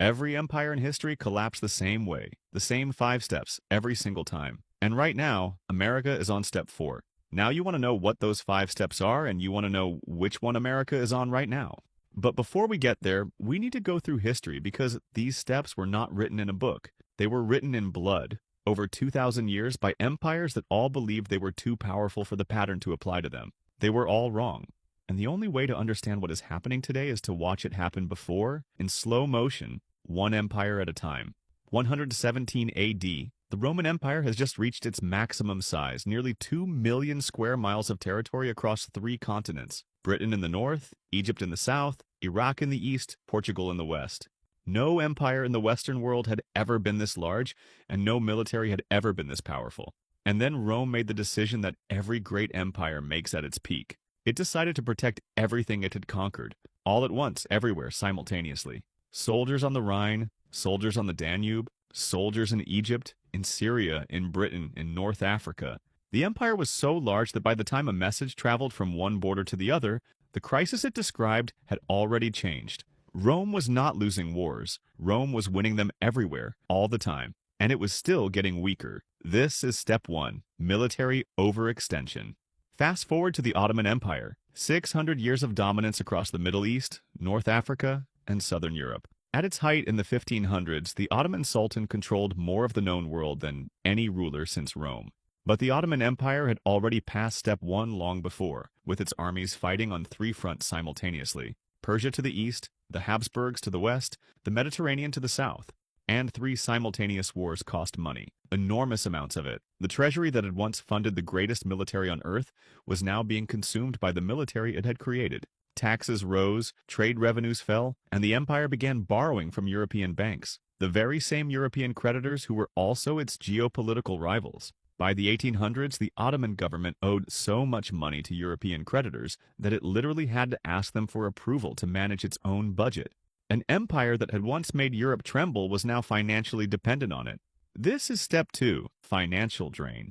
Every empire in history collapsed the same way, the same 5 steps every single time. And right now, America is on step 4. Now you want to know what those 5 steps are, and you want to know which one America is on right now. But before we get there, we need to go through history because these steps were not written in a book. They were written in blood, over 2,000 years by empires that all believed they were too powerful for the pattern to apply to them. They were all wrong. And the only way to understand what is happening today is to watch it happen before, in slow motion, one empire at a time. 117 AD, the Roman Empire has just reached its maximum size, nearly 2 million square miles of territory across 3 continents. Britain in the north, Egypt in the south, Iraq in the east, Portugal in the west. No empire in the Western world had ever been this large, and no military had ever been this powerful. And then Rome made the decision that every great empire makes at its peak. It decided to protect everything it had conquered, all at once, everywhere, simultaneously. Soldiers on the Rhine, soldiers on the Danube, soldiers in Egypt, in Syria, in Britain, in North Africa. The empire was so large that by the time a message traveled from one border to the other, the crisis it described had already changed. Rome was not losing wars. Rome was winning them everywhere, all the time. And it was still getting weaker. This is step 1, military overextension. Fast forward to the Ottoman Empire, 600 years of dominance across the Middle East, North Africa, and Southern Europe. At its height in the 1500s, the Ottoman Sultan controlled more of the known world than any ruler since Rome. But the Ottoman Empire had already passed step 1 long before, with its armies fighting on 3 fronts simultaneously. Persia to the east, the Habsburgs to the west, the Mediterranean to the south. And 3 simultaneous wars cost money, enormous amounts of it. The treasury that had once funded the greatest military on earth was now being consumed by the military it had created. Taxes rose, trade revenues fell, and the empire began borrowing from European banks, the very same European creditors who were also its geopolitical rivals. By the 1800s, the Ottoman government owed so much money to European creditors that it literally had to ask them for approval to manage its own budget. An empire that had once made Europe tremble was now financially dependent on it. This is step 2, financial drain.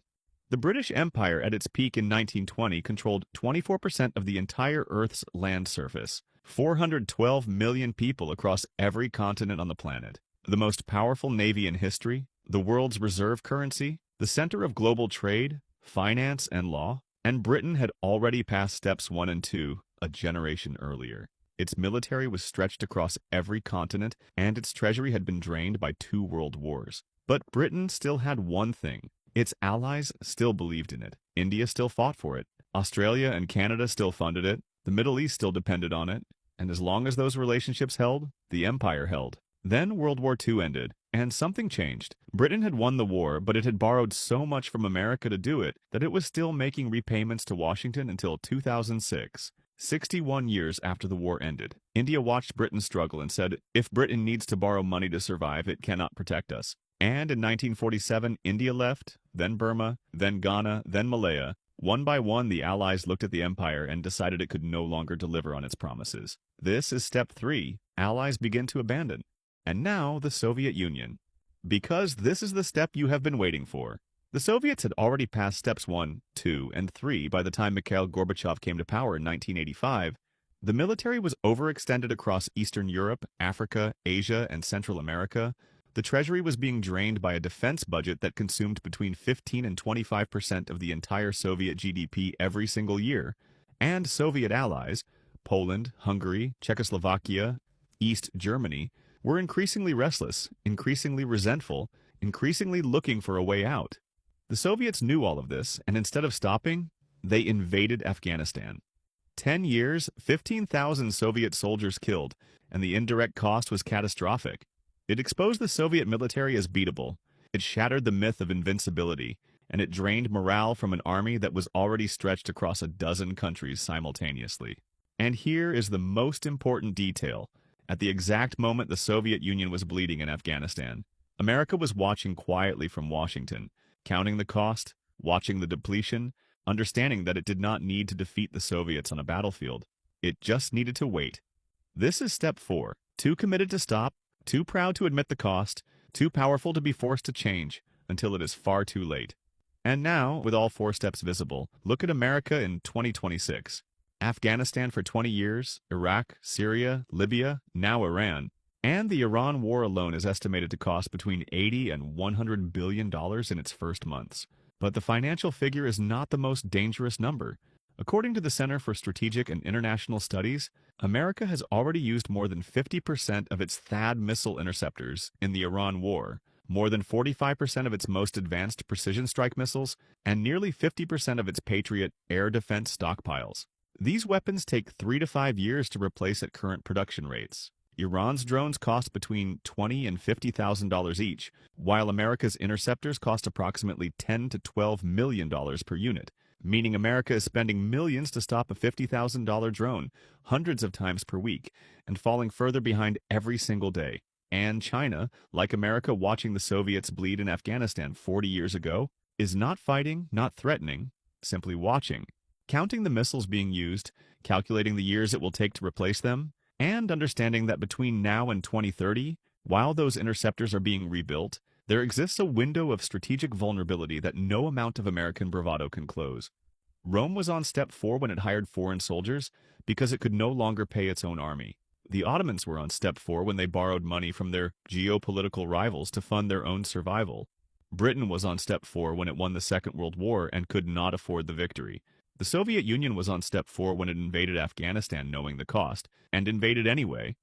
The British Empire at its peak in 1920 controlled 24% of the entire Earth's land surface, 412 million people across every continent on the planet, the most powerful navy in history, the world's reserve currency, the center of global trade, finance, and law, and Britain had already passed steps 1 and 2 a generation earlier. Its military was stretched across every continent, and its treasury had been drained by 2 world wars. But Britain still had one thing. Its allies still believed in it. India still fought for it. Australia and Canada still funded it. The Middle East still depended on it. And as long as those relationships held, the empire held. Then World War II ended, and something changed. Britain had won the war, but it had borrowed so much from America to do it that it was still making repayments to Washington until 2006. 61 years after the war ended, India watched Britain struggle and said, if Britain needs to borrow money to survive, it cannot protect us. And in 1947, India left, then Burma, then Ghana, then Malaya. One by one, the Allies looked at the empire and decided it could no longer deliver on its promises. This is step 3, Allies begin to abandon. And now, the Soviet Union. Because this is the step you have been waiting for. The Soviets had already passed steps 1, 2, and 3 by the time Mikhail Gorbachev came to power in 1985. The military was overextended across Eastern Europe, Africa, Asia, and Central America. The treasury was being drained by a defense budget that consumed between 15 and 25% of the entire Soviet GDP every single year. And Soviet allies, Poland, Hungary, Czechoslovakia, East Germany, were increasingly restless, increasingly resentful, increasingly looking for a way out. The Soviets knew all of this, and instead of stopping, they invaded Afghanistan. 10 years, 15,000 Soviet soldiers killed, and the indirect cost was catastrophic. It exposed the Soviet military as beatable. It shattered the myth of invincibility, and it drained morale from an army that was already stretched across a dozen countries simultaneously. And here is the most important detail. At the exact moment the Soviet Union was bleeding in Afghanistan, America was watching quietly from Washington, counting the cost, watching the depletion, understanding that it did not need to defeat the Soviets on a battlefield. It just needed to wait. This is step 4. Too committed to stop, too proud to admit the cost, too powerful to be forced to change, until it is far too late. And now, with all 4 steps visible, look at America in 2026. Afghanistan for 20 years, Iraq, Syria, Libya, now Iran. And the Iran war alone is estimated to cost between $80 and $100 billion in its first months. But the financial figure is not the most dangerous number. According to the Center for Strategic and International Studies, America has already used more than 50% of its THAAD missile interceptors in the Iran war, more than 45% of its most advanced precision strike missiles, and nearly 50% of its Patriot air defense stockpiles. These weapons take 3 to 5 years to replace at current production rates. Iran's drones cost between $20,000 and $50,000 each, while America's interceptors cost approximately $10 to $12 million per unit, meaning America is spending millions to stop a $50,000 drone hundreds of times per week, and falling further behind every single day. And China, like America watching the Soviets bleed in Afghanistan 40 years ago, is not fighting, not threatening, simply watching, counting the missiles being used, calculating the years it will take to replace them, and understanding that between now and 2030, while those interceptors are being rebuilt, there exists a window of strategic vulnerability that no amount of American bravado can close. Rome was on step 4 when it hired foreign soldiers because it could no longer pay its own army. The Ottomans were on step 4 when they borrowed money from their geopolitical rivals to fund their own survival. Britain was on step 4 when it won the Second World War and could not afford the victory. The Soviet Union was on step 4 when it invaded Afghanistan knowing the cost, and invaded anyway.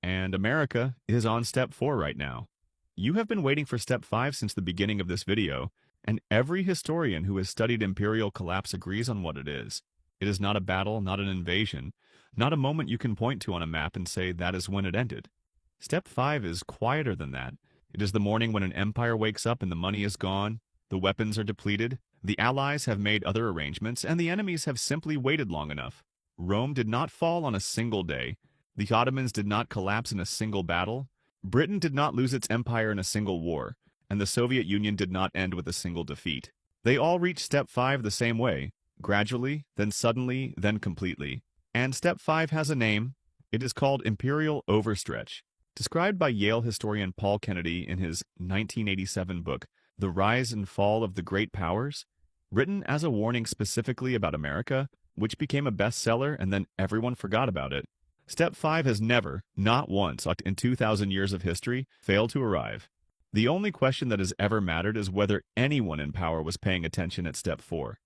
And America is on step 4 right now. You have been waiting for step 5 since the beginning of this video, and every historian who has studied imperial collapse agrees on what it is. It is not a battle, not an invasion, not a moment you can point to on a map and say that is when it ended. Step 5 is quieter than that. It is the morning when an empire wakes up and the money is gone, the weapons are depleted, the allies have made other arrangements, and the enemies have simply waited long enough. Rome did not fall on a single day. The Ottomans did not collapse in a single battle. Britain did not lose its empire in a single war, and the Soviet Union did not end with a single defeat. They all reached step 5 the same way, gradually, then suddenly, then completely. And step 5 has a name. It is called imperial overstretch. Described by Yale historian Paul Kennedy in his 1987 book, The Rise and Fall of the Great Powers, written as a warning specifically about America, which became a bestseller and then everyone forgot about it. Step 5 has never, not once in 2,000 years of history, failed to arrive. The only question that has ever mattered is whether anyone in power was paying attention at step 4.